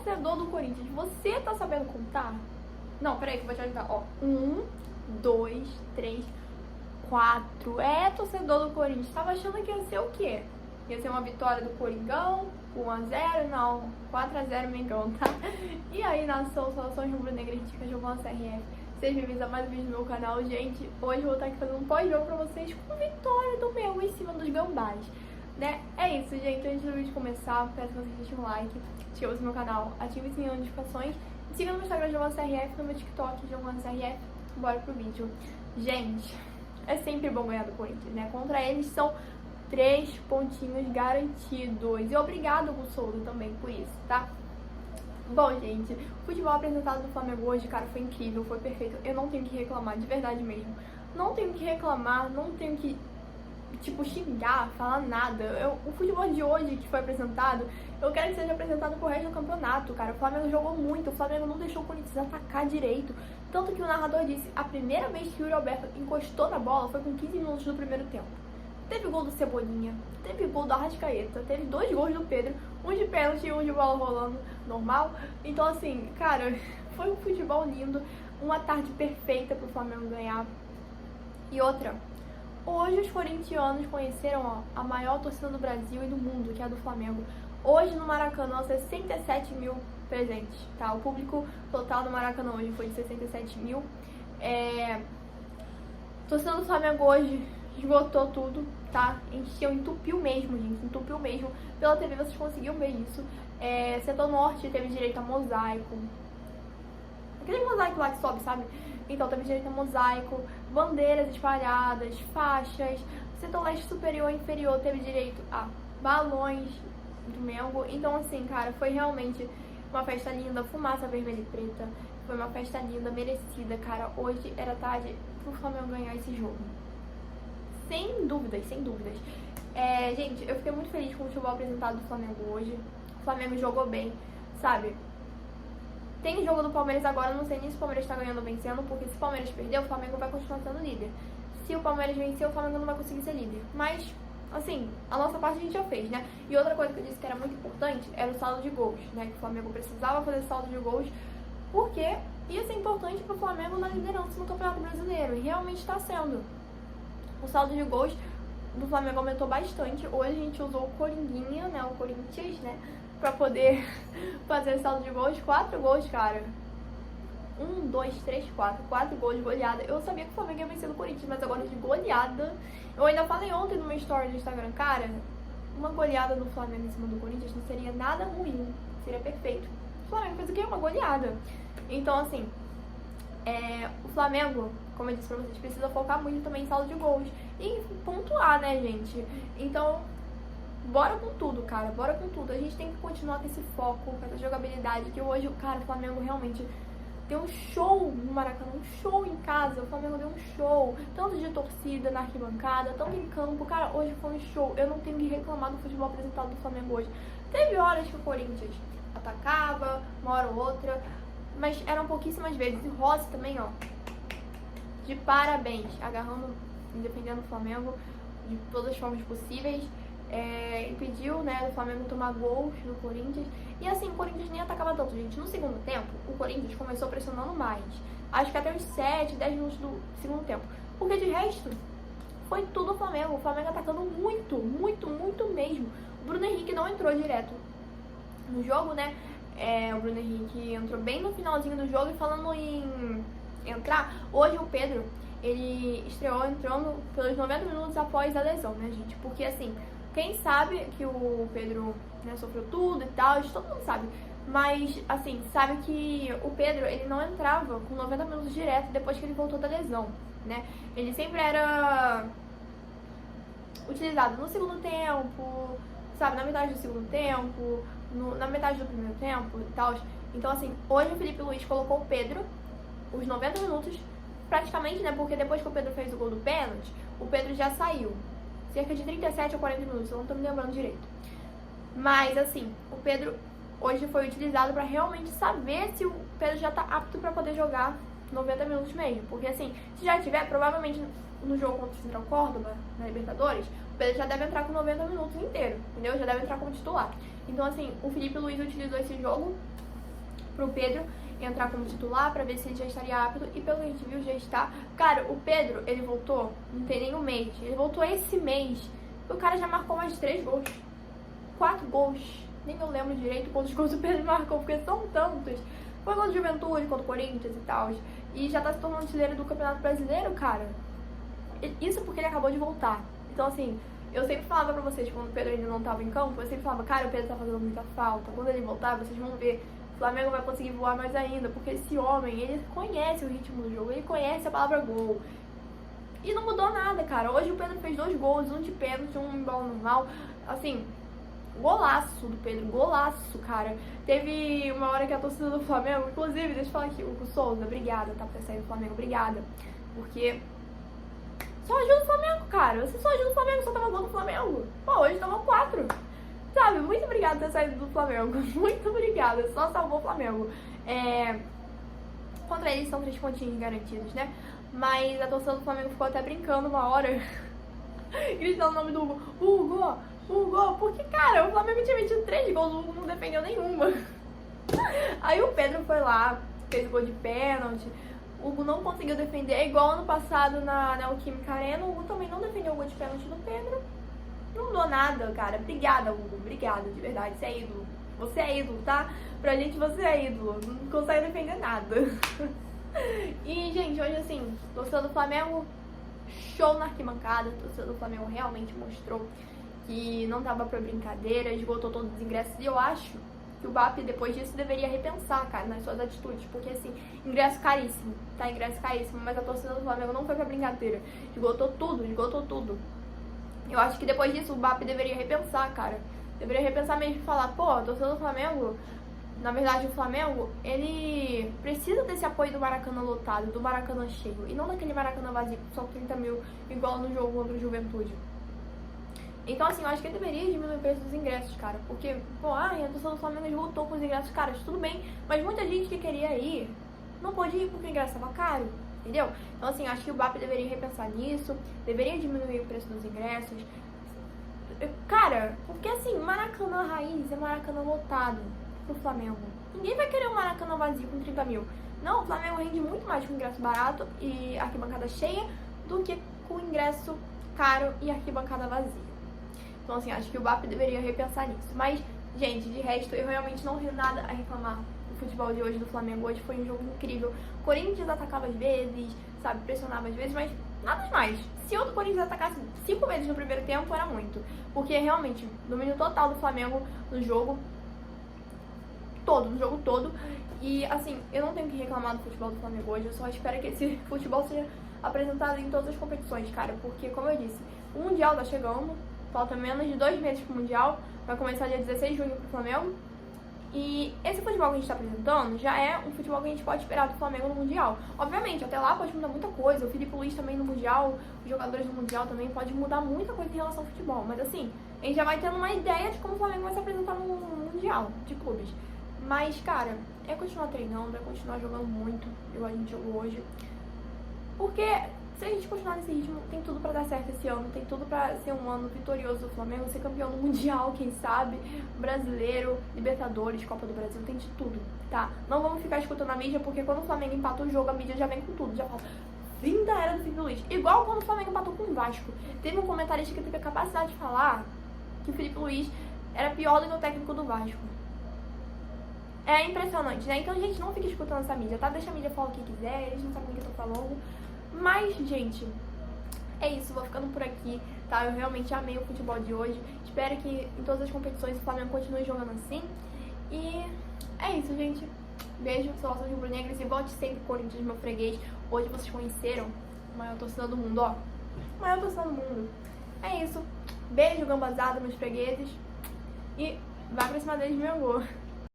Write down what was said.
torcedor do Corinthians, você tá sabendo contar? Não, peraí que eu vou te ajudar. Ó, 1, 2, 3, 4. É, torcedor do Corinthians. Tava achando que ia ser o quê? Ia ser uma vitória do Coringão, 1-0, não, 4-0 Mengão, tá? E aí, nação, saudações rubro-negras, dicas de Giovana CRF. Seja bem-vindos a mais um vídeo no meu canal, gente. Hoje eu vou estar aqui fazendo um pós-jogo pra vocês com vitória do meu em cima dos gambás, né? É isso, gente. Antes do vídeo começar, peço que vocês deixem um like, inscrevam-se no meu canal, ativem o sininho de notificações, siga no meu Instagram, Giovana CRF, no meu TikTok, Giovana CRF. Bora pro vídeo. Gente, é sempre bom ganhar do Corinthians, né? Contra eles são 3 pontinhos garantidos. E obrigado, Gussoldo, também por isso, tá? Bom, gente, o futebol apresentado do Flamengo hoje, cara, foi incrível, foi perfeito. Eu não tenho que reclamar, de verdade mesmo. Não tenho que reclamar, não tenho que, tipo, xingar, falar nada. O futebol de hoje que foi apresentado, eu quero que seja apresentado pro resto do campeonato, cara. O Flamengo jogou muito, o Flamengo não deixou o Corinthians atacar direito. Tanto que o narrador disse, a primeira vez que o Yuri Alberto encostou na bola foi com 15 minutos do primeiro tempo. Teve gol do Cebolinha, teve gol do Arrascaeta, teve 2 gols do Pedro, um de pênalti e um de bola rolando normal. Então, assim, cara, foi um futebol lindo, uma tarde perfeita pro Flamengo ganhar. E outra, hoje os corintianos conheceram, ó, a maior torcida do Brasil e do mundo, que é a do Flamengo. Hoje no Maracanã, 67 mil presentes, tá? O público total do Maracanã hoje foi de 67 mil. Torcida do Flamengo hoje esgotou tudo, tá? Encheu, entupiu mesmo, gente, entupiu mesmo. Pela TV vocês conseguiram ver isso. Setor Norte teve direito a mosaico. Aquele mosaico lá que sobe, sabe? Então teve direito a mosaico, bandeiras espalhadas, faixas. Setor Leste superior e inferior teve direito a balões do Mengo. Então, assim, cara, foi realmente uma festa linda, fumaça vermelha e preta. Foi uma festa linda, merecida, cara. Hoje era tarde pro Flamengo ganhar esse jogo. Sem dúvidas, sem dúvidas. Gente, eu fiquei muito feliz com o futebol apresentado do Flamengo hoje. O Flamengo jogou bem, sabe? Tem jogo do Palmeiras agora, não sei nem se o Palmeiras tá ganhando ou vencendo, porque se o Palmeiras perder, o Flamengo vai continuar sendo líder. Se o Palmeiras vencer, o Flamengo não vai conseguir ser líder. Mas, assim, a nossa parte a gente já fez, né? E outra coisa que eu disse que era muito importante era o saldo de gols, né? Que o Flamengo precisava fazer saldo de gols, porque ia ser importante pro Flamengo na liderança no Campeonato Brasileiro. E realmente está sendo. O saldo de gols do Flamengo aumentou bastante. Hoje a gente usou o Coringuinha, né? O Corinthians, né? Pra poder fazer o saldo de gols. 4 gols, cara. 1, 2, 3, 4. 4 gols de goleada. Eu sabia que o Flamengo ia vencer do Corinthians, mas agora de goleada. Eu ainda falei ontem no meu story do Instagram, cara, uma goleada do Flamengo em cima do Corinthians não seria nada ruim. Seria perfeito. O Flamengo fez o quê? Uma goleada. Então, assim, o Flamengo, como eu disse pra vocês, precisa focar muito também em saldo de gols e pontuar, né, gente? Então, bora com tudo, cara, bora com tudo. A gente tem que continuar com esse foco, com essa jogabilidade, que hoje, cara, o Flamengo realmente deu um show no Maracanã, um show em casa. O Flamengo deu um show, tanto de torcida na arquibancada, tanto em campo. Cara, hoje foi um show. Eu não tenho que reclamar do futebol apresentado do Flamengo hoje. Teve horas que o Corinthians atacava, uma hora ou outra, mas eram pouquíssimas vezes. E Rossi também, ó, de parabéns, agarrando e defendendo o Flamengo de todas as formas possíveis. Impediu, né, o Flamengo tomar gols do Corinthians. E assim, o Corinthians nem atacava tanto, gente. No segundo tempo, o Corinthians começou pressionando mais. Acho que até uns 7, 10 minutos do segundo tempo. Porque de resto, foi tudo o Flamengo. O Flamengo atacando muito, muito, muito mesmo. O Bruno Henrique não entrou direto no jogo, né? O Bruno Henrique entrou bem no finalzinho do jogo. E falando em entrar, hoje o Pedro, ele estreou entrando pelos 90 minutos após a lesão, né, gente? Porque assim, quem sabe que o Pedro, né, sofreu tudo e tal, todo mundo sabe. Mas, assim, sabe que o Pedro, ele não entrava com 90 minutos direto depois que ele voltou da lesão, né? Ele sempre era utilizado no segundo tempo, sabe, na metade do segundo tempo, na metade do primeiro tempo e tal. Então, assim, hoje o Felipe Luiz colocou o Pedro os 90 minutos, praticamente, né? Porque depois que o Pedro fez o gol do pênalti, o Pedro já saiu. Cerca de 37 ou 40 minutos, eu não tô me lembrando direito. Mas, assim, o Pedro hoje foi utilizado pra realmente saber se o Pedro já tá apto pra poder jogar 90 minutos mesmo. Porque, assim, se já tiver, provavelmente no jogo contra o Central Córdoba, na Libertadores, o Pedro já deve entrar com 90 minutos inteiro, entendeu? Já deve entrar como titular. Então, assim, o Felipe Luiz utilizou esse jogo pro Pedro entrar como titular pra ver se ele já estaria apto, e pelo que a gente viu, já está. Cara, o Pedro, ele voltou, não tem nem um mês, ele voltou esse mês, o cara já marcou mais de 3 gols, 4 gols, nem eu lembro direito quantos gols o Pedro marcou, porque são tantos. Foi contra o Juventude, contra o Corinthians e tal, e já tá se tornando artilheiro do Campeonato Brasileiro, cara. Isso porque ele acabou de voltar. Então, assim, eu sempre falava pra vocês, quando o Pedro ainda não tava em campo, eu sempre falava, cara, o Pedro tá fazendo muita falta, quando ele voltar, vocês vão ver, o Flamengo vai conseguir voar mais ainda, porque esse homem, ele conhece o ritmo do jogo, ele conhece a palavra gol. E não mudou nada, cara. Hoje o Pedro fez 2 gols, um de pênalti, um em bola normal. Assim, golaço do Pedro, golaço, cara. Teve uma hora que a torcida do Flamengo, inclusive, deixa eu falar aqui, o Souza, obrigada, tá, por ter saído do Flamengo, obrigada. Porque só ajuda o Flamengo, cara. Você só ajuda o Flamengo, só tava gol do Flamengo. Pô, hoje tomou 4. Sabe, muito obrigada por ter saído do Flamengo. Muito obrigada, só salvou o Flamengo. Contra eles são 3 pontinhos garantidos, né? Mas a torcida do Flamengo ficou até brincando uma hora, gritando o nome do Hugo. Hugo, porque, cara, o Flamengo tinha metido 3 gols, o Hugo não defendeu nenhuma. Aí o Pedro foi lá, fez gol de pênalti. O Hugo não conseguiu defender, é igual ano passado na Neoquímica Arena. O Hugo também não defendeu o gol de pênalti do Pedro. Não mudou nada, cara. Obrigada, Hugo. Obrigada, de verdade. Você é ídolo. Você é ídolo, tá? Pra gente, você é ídolo. Não consegue defender nada. E, gente, hoje, assim, torcedor do Flamengo, show na arquibancada. Torcedor do Flamengo realmente mostrou que não tava pra brincadeira, esgotou todos os ingressos. E eu acho que o BAP, depois disso, deveria repensar, cara, nas suas atitudes. Porque, assim, ingresso caríssimo, tá? Ingresso caríssimo. Mas a torcida do Flamengo não foi pra brincadeira. Esgotou tudo, esgotou tudo. Eu acho que depois disso o BAP deveria repensar, cara. Deveria repensar mesmo e falar, pô, a torcida do Flamengo, na verdade o Flamengo, ele precisa desse apoio do Maracanã lotado, do Maracanã cheio. E não daquele Maracanã vazio, só 30 mil, igual no jogo contra o Juventude. Então, assim, eu acho que ele deveria diminuir o preço dos ingressos, cara. Porque, pô, a torcida do Flamengo esgotou com os ingressos caros, tudo bem. Mas muita gente que queria ir, não pôde ir porque o ingresso estava caro. Entendeu? Então, assim, acho que o BAP deveria repensar nisso, deveria diminuir o preço dos ingressos. Cara, porque assim, Maracanã raiz é Maracanã lotado pro Flamengo. Ninguém vai querer um Maracanã vazio com 30 mil. Não, o Flamengo rende muito mais com ingresso barato e arquibancada cheia do que com ingresso caro e arquibancada vazia. Então, assim, acho que o BAP deveria repensar nisso. Mas, gente, de resto, eu realmente não tenho nada a reclamar. O futebol de hoje do Flamengo hoje foi um jogo incrível. O Corinthians atacava às vezes, sabe, pressionava às vezes, mas nada demais. Se o Corinthians atacasse 5 vezes no primeiro tempo, era muito. Porque realmente, domínio total do Flamengo no jogo todo. E assim, eu não tenho que reclamar do futebol do Flamengo hoje, eu só espero que esse futebol seja apresentado em todas as competições, cara. Porque, como eu disse, o Mundial tá chegando, falta menos de 2 meses pro Mundial, vai começar dia 16 de junho pro Flamengo. E esse futebol que a gente tá apresentando já é um futebol que a gente pode esperar do Flamengo no Mundial. Obviamente, até lá pode mudar muita coisa. O Felipe Luiz também no Mundial, os jogadores do Mundial também, pode mudar muita coisa em relação ao futebol. Mas assim, a gente já vai tendo uma ideia de como o Flamengo vai se apresentar no Mundial de clubes. Mas, cara, é continuar treinando, é continuar jogando muito, igual a gente jogou hoje. Porque se a gente continuar nesse ritmo, tem tudo pra dar certo esse ano, tem tudo pra ser um ano vitorioso do Flamengo, ser campeão do Mundial, quem sabe, brasileiro, Libertadores, Copa do Brasil, tem de tudo, tá? Não vamos ficar escutando a mídia, porque quando o Flamengo empata o jogo, a mídia já vem com tudo, já fala, fim da era do Felipe Luiz. Igual quando o Flamengo empatou com o Vasco. Teve um comentarista que teve a capacidade de falar que o Felipe Luiz era pior do que o técnico do Vasco. É impressionante, né? Então, gente, não fique escutando essa mídia, tá? Deixa a mídia falar o que quiser, eles não sabem o que eu tô falando. Mas, gente, é isso, vou ficando por aqui, tá? Eu realmente amei o futebol de hoje. Espero que em todas as competições o Flamengo continue jogando assim. E é isso, gente. Beijo, saudações rubro-negras e volte sempre, Corinthians, meu freguês. Hoje vocês conheceram o maior torcedor do mundo, ó. O maior torcedor do mundo. É isso. Beijo, gambazada, meus fregueses. E vai pra cima deles, meu amor.